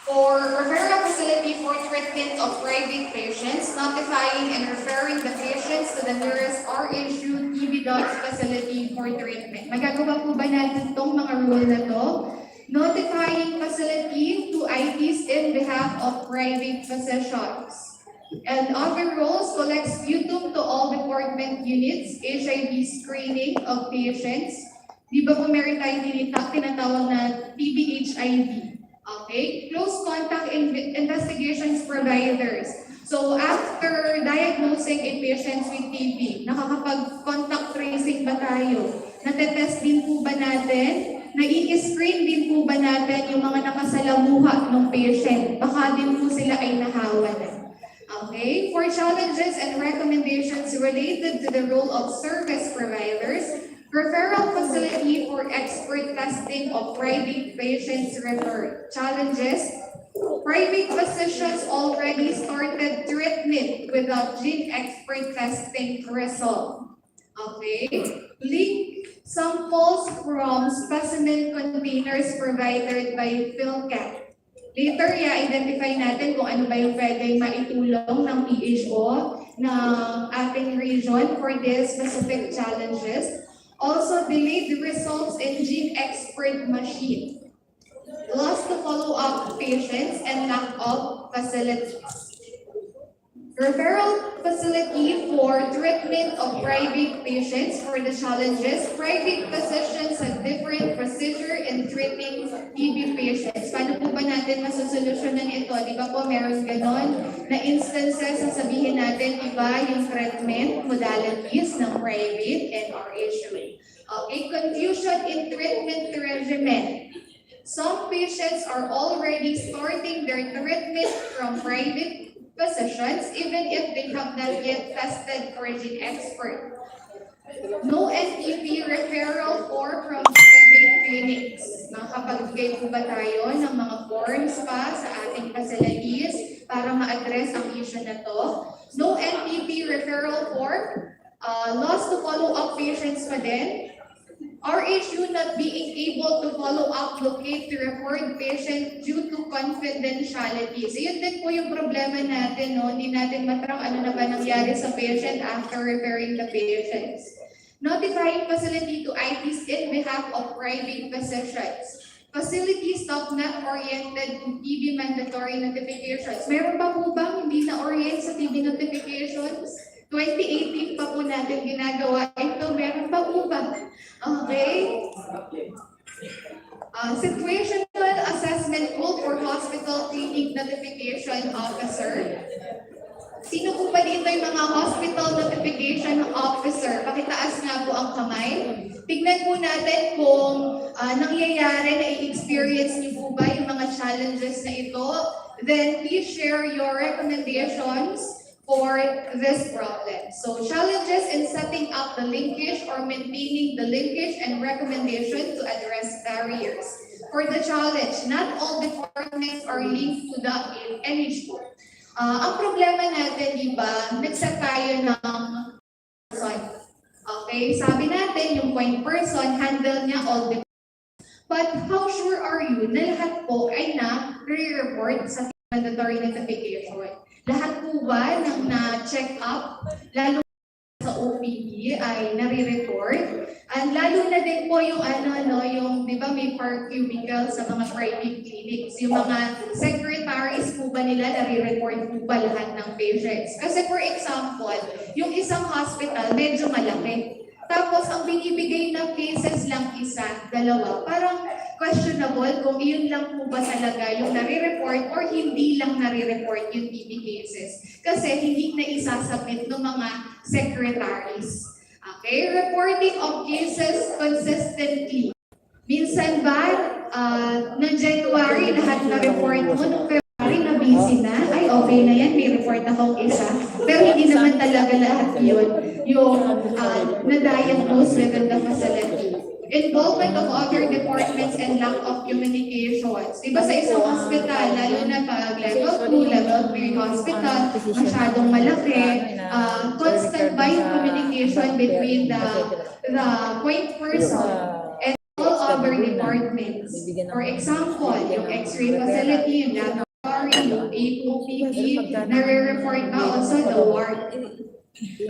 for referral facility for treatment of private patients, notifying and referring the patients to the nearest RHU TB Docs facility for treatment. Magagawa po ba natin itong mga rule na to? Notifying facility to ITs in behalf of private physicians. And other roles, collect sputum to all department units, HIV screening of patients. Di ba po meron tayong tinatawag na TB-HIV? Okay, close contact investigations providers. So after diagnosing a patient with TB, nakakapag-contact tracing ba tayo? Natetest din po ba natin? Nai-screen din po ba natin yung mga nakasalamuha ng patient? Baka din po sila ay nahawalan. Okay, for challenges and recommendations related to the role of service providers, referral facility for expert testing of private patients referred. Challenges, private physicians already started treatment without gene expert testing result. Okay, link samples from specimen containers provided by PhilCat. Later, i-identify natin kung ano ba yung pwedeng maitulong ng PHO ng ating region for these specific challenges. Also, delayed results in gene expert machine. Loss to follow-up patients and lack of facilities. Referral facility for treatment of private patients for the challenges. Private physicians have different procedure in treating TB patients. Paano po ba natin masusolusyonan ito? Di ba po meron ganon na instances na sabihin natin iba yung treatment modalities ng private and RHU. Okay, confusion in treatment regimen. Some patients are already starting their treatment from private physicians even if they have not yet tested for gene expert. No NTP referral for from private clinics. Nakapagbigay po ba tayo ng mga forms pa sa ating facilities para ma-address ang issue na to? No NTP referral form. Loss to follow-up patients pa din. RHU not being able to follow up, locate the referred patient due to confidentiality. So yun din po yung problema natin, no? Hindi natin matrack ano na ba nangyari sa patient after referring the patients. Notifying facility to ITs in behalf of private physicians. Facility stop not oriented to TB mandatory notifications. Meron pa po bang hindi na-orient sa TB notifications? 2018 pa po natin ginagawa ito. Meron pa po ba? Okay. Situational assessment tool for hospital clinic notification officer. Sino po ba dito yung mga hospital notification officer? Pakitaas nga po ang kamay. Tignan po natin kung nangyayari na i-experience niyo po ba yung mga challenges na ito. Then please share your recommendations for this problem. So challenges in setting up the linkage or maintaining the linkage and recommendation to address barriers. For the challenge, not all departments are linked to the NHO. Ang problema natin, di ba, nagset tayo ng person. Okay, sabi natin yung point person, handle niya all the. But how sure are you na lahat po ay na-re-report sa mandatory notification? Lahat po ba ng na-check up, lalo sa OPD ay nare-report? And lalo na din po yung yung di ba may park cubicle sa mga private clinics, yung mga secretaries po ba nila nare-report po ba lahat ng patients? Kasi for example, yung isang hospital medyo malaki. Tapos ang binibigay ng cases lang isa, dalawa. Parang questionable kung iyon lang po ba talaga yung nare-report or hindi lang nare-report yung TB cases. Kasi hindi na isasubmit ng mga secretaries. Okay, reporting of cases consistently. Minsan ba, ng January, lahat na-report mo, nung February na busy na, ay okay na yan, may report akong isa. Pero hindi naman talaga lahat yun, yung na-diagnose within the facility. involvement of other departments and lack of communications. Diba sa isang hospital, lalo na pag level 2, level 3 hospital, masyadong malaki, constant ba yung communication between the point person and all other departments. For example, yung X-ray facility, yung laboratory, yung AOPD, nare-report na also the ward.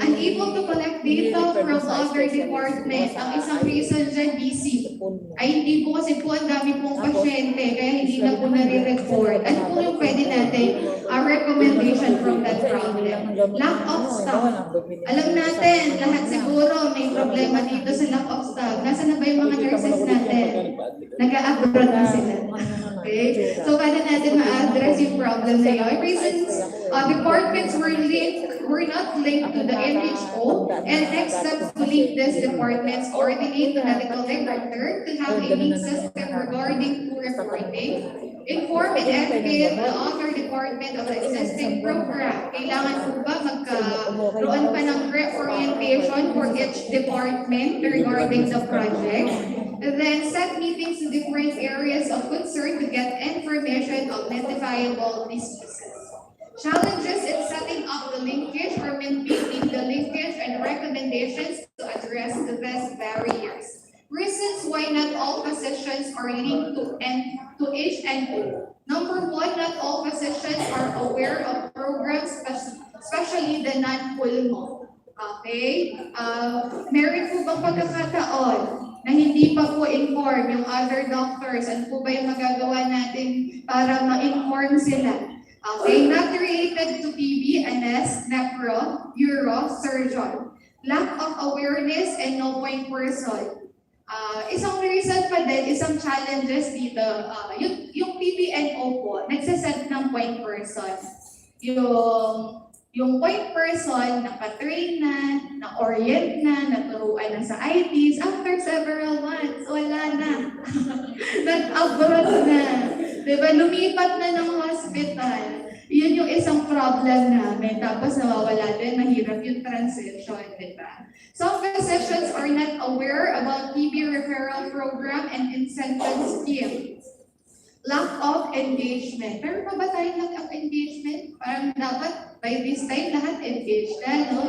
Unable to collect data from other departments. Ang isang reason dyan, busy. Ay hindi po kasi po ang dami pong pasyente, kaya hindi na po nare-report. Ano po yung pwede natin, our recommendation from that problem? Lack of staff. Alam natin, lahat siguro may problema dito sa lack of staff. Nasaan na ba yung mga nurses natin? Nag-a-abroad na sila. Okay? So, paano natin ma-address yung problem na yun? Reasons, departments were not linked to the NHO, and next steps to link these departments, coordinate the medical director to have a link system regarding to reporting, inform and educate the other department of the existing program. Kailangan po ba magkaroon pa ng reorientation for each department regarding the project? And then set meetings in different areas of concern to get information of identifiable diseases. Challenges in setting up the linkage or maintaining the linkage and recommendations to address these barriers. Reasons why not all physicians are linked to HNO. Number one, not all physicians are aware of programs, especially the non-pulmo. Okay? Meron po bang pagkakataon na hindi pa po inform yung other doctors? Ano po ba yung magagawa natin para ma-inform sila? Okay, not related to TB, NS, nephro, uro, surgeon. Lack of awareness and no point person. Isang reason pa din, isang challenges dito, yung PBNO po, nagsaset ng point person. Yung point person, nakatrain na, orient na, naturuan na sa ITs, after several months, wala na. Nag-abroad na. Diba, lumipat na ng hospital. Yun yung isang problem namin. Tapos nawawala din, mahirap yung transition, diba? Some physicians are not aware about TB referral program and incentive scheme. Lack of engagement. Pero pa ba tayong lack of engagement? Parang dapat by this time lahat engaged na, no?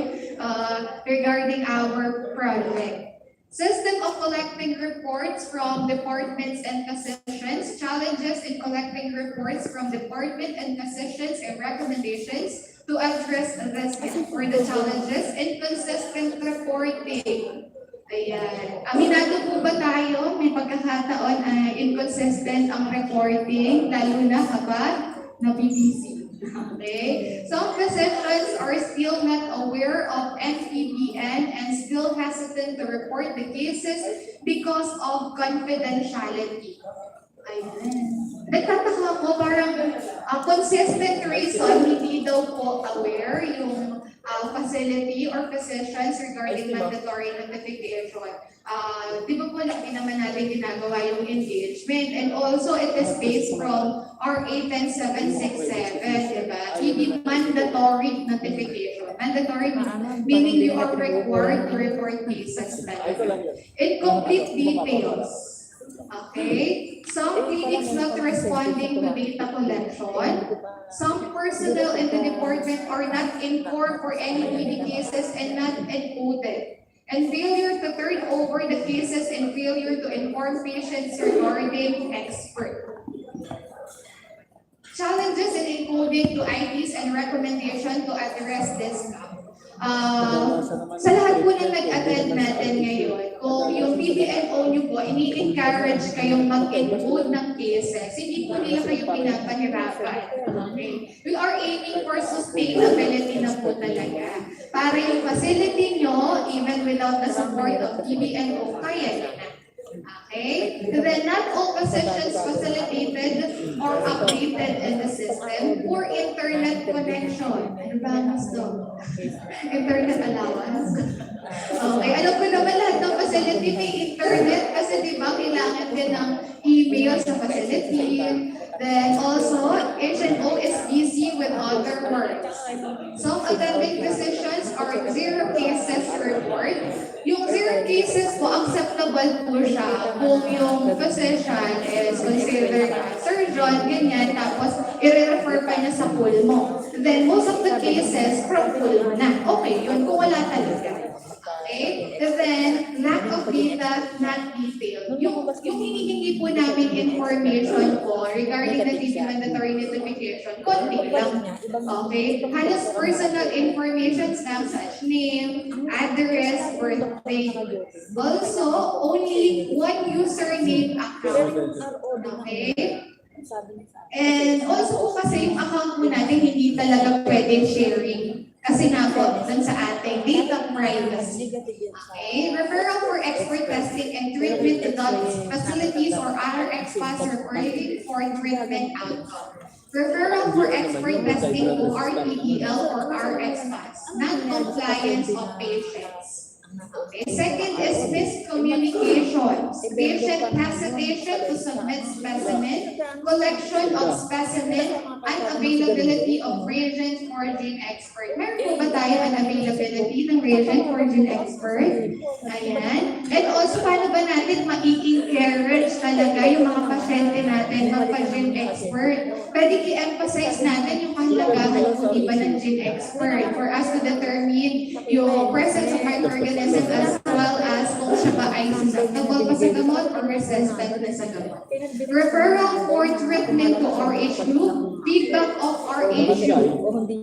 Regarding our project. System of collecting reports from departments and physicians. Challenges in collecting reports from department and physicians and recommendations to address this for the challenges. Inconsistent reporting. Ayan. Aminado po ba tayo? May pagkakataon ay inconsistent ang reporting, lalo na kapag nabibisi. Okay? Some physicians are still not aware of NPBN and still hesitant to report the cases because of confidentiality. Ayan. Nagtataka ko, parang consistent reason, hindi daw po aware yung facility or physicians regarding mandatory notification. Di ba po lagi naman natin ginagawa yung engagement, and also it is based from RA 10767, di ba? TB mandatory notification. Mandatory meaning you are required to report cases talaga. Incomplete details. Okay? Some clinics not responding to data collection. Some personnel in the department are not informed for any PD cases and not encoded. And failure to turn over the cases and failure to inform patients regarding expert. Challenges in encoding to IDs and recommendation to address this now. Sa lahat po na nag-attend natin ngayon, kung yung PBNO nyo po, ini-encourage kayong mag-encode ng cases, hindi po nila kayo pinapahirapan. Okay? We are aiming for sustainability na po talaga. Para yung facility nyo, even without the support of PBNO, kaya nyo na. Okay? Then not all physicians facilitated or updated in the system for internet connection. Ano ba ang gusto? Internet allowance? Okay, alam ko naman lahat ng facility may internet kasi di ba kailangan din ng email sa facility. Then also, HNO is busy with other works. Some attending physicians are zero cases report. Yung zero cases po, acceptable approval po siya kung yung physician is considered a surgeon, ganyan, tapos i-refer pa niya sa pulmo. Then most of the cases, from pulmo na. Okay, yun kung wala talaga. Okay? And then, lack of data, not detailed. Yung hinihingi po namin information po regarding the TB mandatory notification, konti lang. Okay? Halos personal information lang such name, address, birthday. Also, only one username account. Okay? And also po kasi yung account po natin hindi talaga pwedeng sharing. Kasi nga po, dun sa ating data privacy. Okay? Referral for expert testing and treatment to adult facilities or other experts referring for treatment outcome. Referral for expert testing to RTEL or RXPAS, non-compliance of patients. Okay. Second is miscommunications. Patient hesitation to submit specimen, collection of specimen, unavailability of reagents for gene expert. Meron po ba tayo unavailability ng reagent for gene expert? Ayan. And also, paano ba natin ma-encourage talaga yung mga pasyente natin magpa-gene expert? Pwede i-emphasize natin yung kahalagahan kung iba ng gene expert for us to determine yung presence of microorganisms as well as kung siya ba ay susceptible pa sa gamot or resistant na sa gamot. Referral for treatment to RHU, feedback of RHU.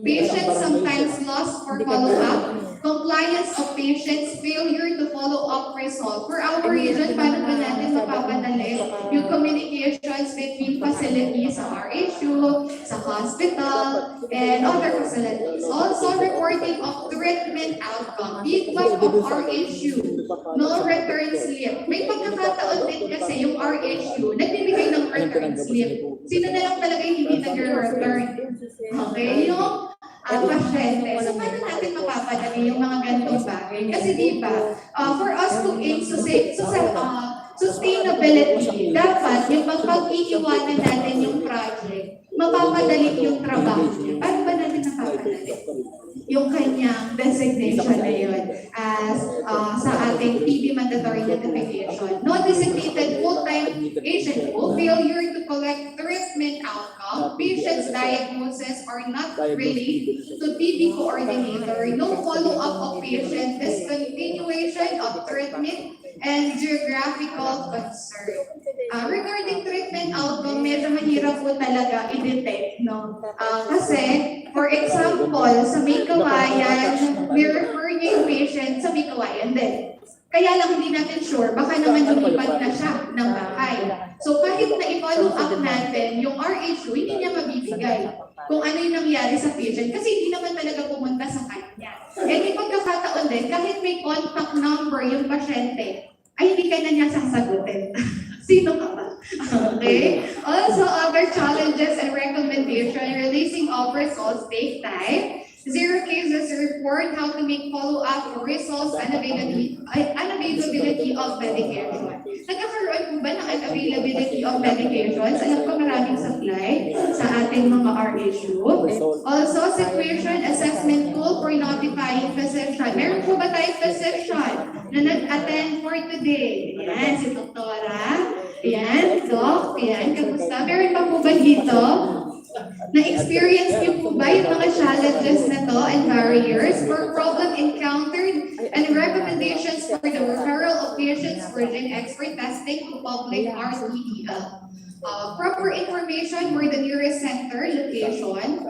Patients sometimes lost for follow-up, compliance of patients, failure to follow up result. For our region, paano ba natin mapapadali yung communications between facilities sa RHU, sa hospital, and other facilities. Also, reporting of treatment outcome, feedback of RHU, no return slip. May pagkakataon din kasi yung RHU, nagbibigay ng return slip. Sino na lang talaga yung hindi nag-return? Okay, yung pasyente. So, paano natin mapapadali yung mga ganitong bagay? Kasi di ba, for us to aim sustainability, dapat yung pag-iiwanan natin yung project, mapapadali yung trabaho niya. Paano ba natin napapadali? Yung kanyang designation na yun as sa ating TB mandatory notification. No designated full-time agent who failure to collect treatment outcome, patient's diagnosis are not related to TB coordinator, no follow-up of patient, discontinuation of treatment, and geographical concern. Regarding treatment outcome, medyo mahirap po talaga i-detect, no? Kasi, for example, sa may kawayan, we refer niya yung patient sa may kawayan din. Kaya lang hindi natin sure, baka naman lumipat na siya ng bahay. So kahit na i-follow up natin, yung RHU, hindi niya mabibigay kung ano yung nangyari sa patient kasi hindi naman talaga pumunta sa kanya. And may pagkakataon din, kahit may contact number yung pasyente, ay hindi ka na niya sasagutin. Sino ka ba? Okay? Also, other challenges and recommendation, releasing of results take time. 0 cases report, how to make follow-up results, unavailability of medication. Nagkakaroon po ba ng unavailability of medications? Alam ko maraming supply sa ating mga RHU. Also, situation assessment tool for notifying physician. Meron po ba tayong physician na nag-attend for today? Yan, si Doktora. Yan, Doc. Yan, kamusta? Meron pa po ba dito? Na-experience niyo po ba yung mga challenges na to and barriers for problem encountered and recommendations for the referral of patients for gene expert testing to public RTEL? Proper information for the nearest center location.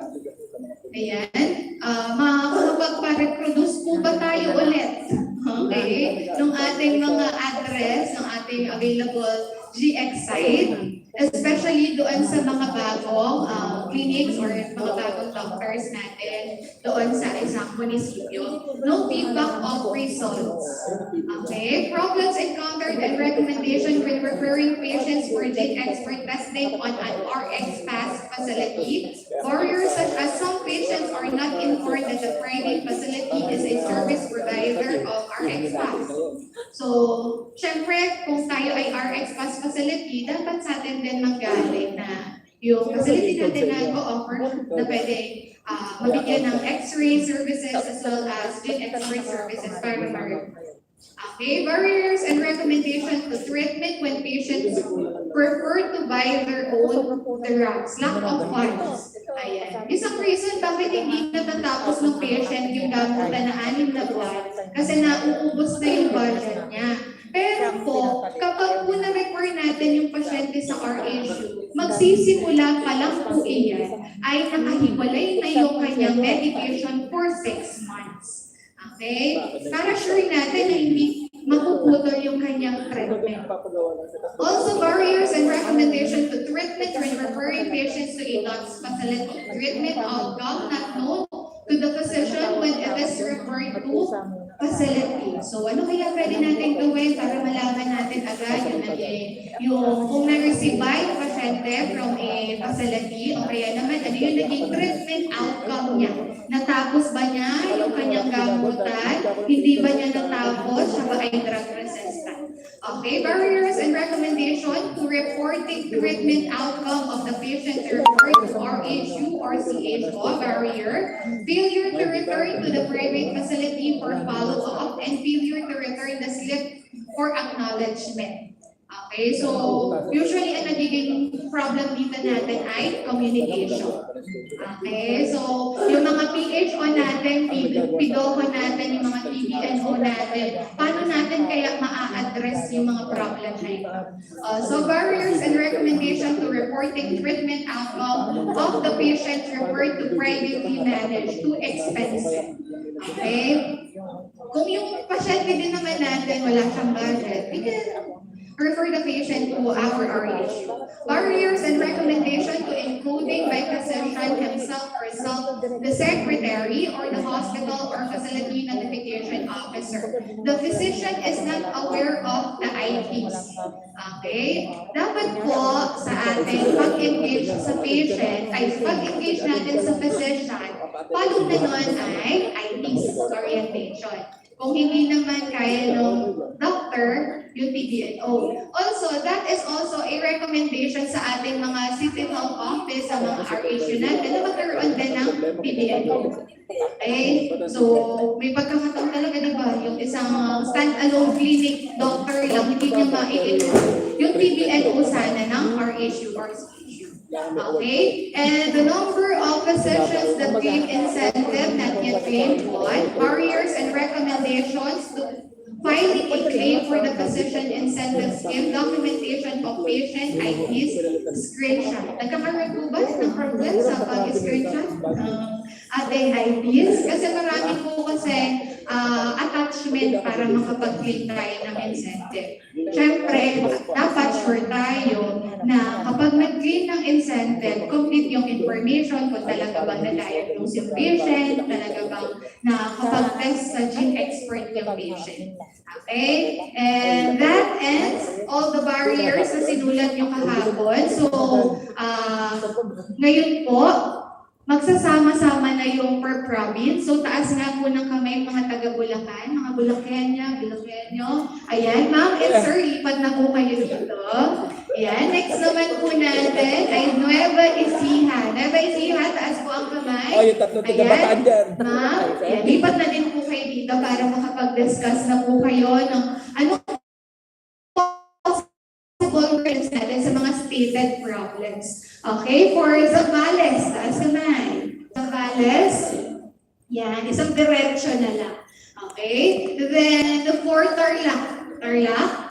Ayan. Makakapagpa-reproduce po ba tayo ulit? Okay. Nung ating mga address, ng ating available GX site, especially doon sa mga bagong clinics or mga bagong doctors natin doon sa isang munisipyo. No feedback of results. Okay? Problems encountered and recommendation when referring patients for gene expert testing on an RxPass facility. Barriers such as some patients are not informed that the private facility is a service provider of RxPass. So, syempre, kung tayo ay RxPass facility, dapat sa atin din manggaling na yung facility natin na go-offer na pwede mabigyan ng X-ray services as well as gene expert services para Okay, barriers and recommendations to treatment when patients prefer to buy their own drugs. Lack of funds. Ayan. Isang reason bakit hindi natatapos ng patient yung gamutan na 6 na buwan kasi nauubos na yung budget niya. Pero po, kapag po na-refer natin yung pasyente sa RHU, magsisimula pa lang po iyan ay nakahiwalay na yung kanyang medication for 6 months. Okay? Para sure natin na hindi mapuputol yung kanyang treatment. Also, barriers and recommendations to treatment when referring patients to a DOTS facility. Treatment outcome not known to the physician when it is referred to facility. So, ano kaya pwede natin gawin para malaman natin agad yung kung na-receive ba yung pasyente from a facility o kaya naman ano yung naging treatment outcome niya. Natapos ba niya yung kanyang gamutan? Hindi ba niya natapos? Siya ba ay drug resistant? Okay, barriers and recommendation to reporting treatment outcome of the patient referred to RHU or CHO barrier, failure to return to the private facility for follow-up, and failure to return the slip for acknowledgement. Okay, so usually ang nagiging problem dito natin ay communication. Okay, so yung mga PHO natin, PDOHO natin, yung mga TBNO natin, paano natin kaya maa-address yung mga problem na ito? So barriers and recommendation to reporting treatment outcome of the patient referred to privately managed, too expensive. Okay? Kung yung pasyente din naman natin, wala siyang budget, we can refer the patient to our RHU. Barriers and recommendation to including by physician himself or herself, the secretary or the hospital or facility notification officer. The physician is not aware of the IPs. Okay? Dapat po sa ating pag-engage sa patient, ay pag-engage natin sa physician, follow na nun ay IPs orientation. Kung hindi naman kaya ng doctor, yung PDNO. Also, that is also a recommendation sa ating mga city health office, sa mga RHU natin, na magkaroon din ng PDNO. Okay? So, may pagkakataon talaga, diba? Yung isang stand-alone clinic doctor lang, hindi niya ma-include yung PDNO sana ng RHU or CHU. Okay? And the number of physicians that gave incentive, not yet claimed on, barriers and recommendations to filing a claim for the physician incentive scheme, documentation of patient IDs, screenshot. Nagkakaroon po ba ng problem sa pag-screenshot ating IDs? Kasi marami po kasi attachment para makapag-claim tayo ng incentive. Siyempre, dapat sure tayo na kapag nag-claim ng incentive, complete yung information kung talaga bang na-diagnose yung patient, talaga bang nakapag-test sa gene expert yung patient. Okay? And that ends all the barriers na sinulat yung kahapon. So, ngayon po, magsasama-sama na yung per province. So, taas nga po ng kamay mga taga-Bulacan, mga Bulakenyo. Ayan, ma'am and sir, lipat na po kayo dito. Ayan, next naman po natin ay Nueva Ecija. Nueva Ecija, taas po ang kamay. Oh, yung tatlo taga-Bataan dyan. Ma'am, ayan, lipat na din po kayo dito para makapag-discuss na po kayo ng ano conference natin sa mga stated problems. Okay, for Zambales, taas naman. Zambales, yan, isang diretsyo na lang. Okay, then the fourth Tarlac. Tarlac,